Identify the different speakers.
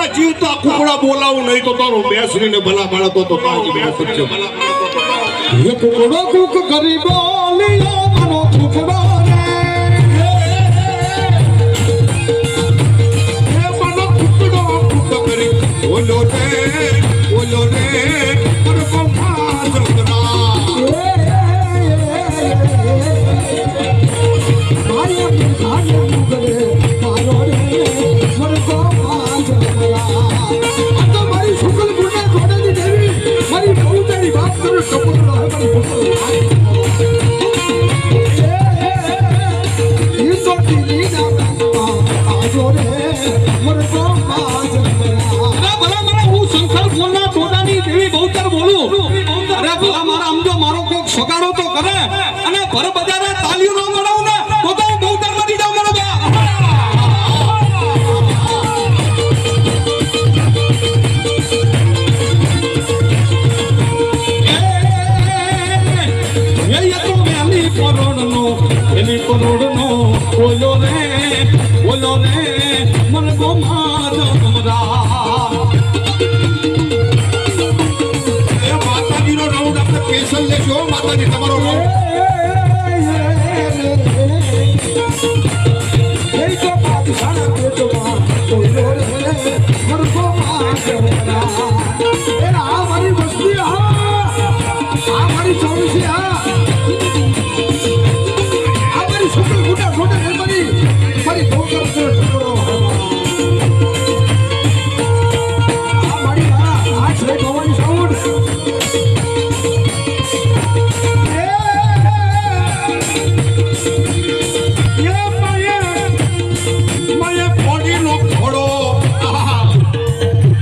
Speaker 1: મારા જીવતા કુકડા બોલાવું નહીં તો તારો બેસરીને ભલા બાળા તો તારી બેસ છે
Speaker 2: ये कुकड़ो कुक गरीबो लियो मनो कुकड़ो रे
Speaker 1: ये मनो कुकड़ो कुक करी बोलो रे पर को माजरा
Speaker 2: माया खाने मुगले मारो रे पर को माजरा तो मारी शुक्ल गुने घोड़े दी देवी मारी बहू तेरी बात करो कपड़ो है मारी बहू ये तो टीनी ना आजो रे पर को माजरा
Speaker 3: ભલા મારા હું શંકર ફોનના ટોડાની દેવી બહુતર બોલું અરે ભલા મારા આમ જો મારો કોક સગાડો તો કરે અને ભર બજારે તાલીઓ ન ગણાવું ને તો હું બહુતર માંથી જાઉં મારો બા એ તો મેલી પરોડનો એની પરોડનો બોલો રે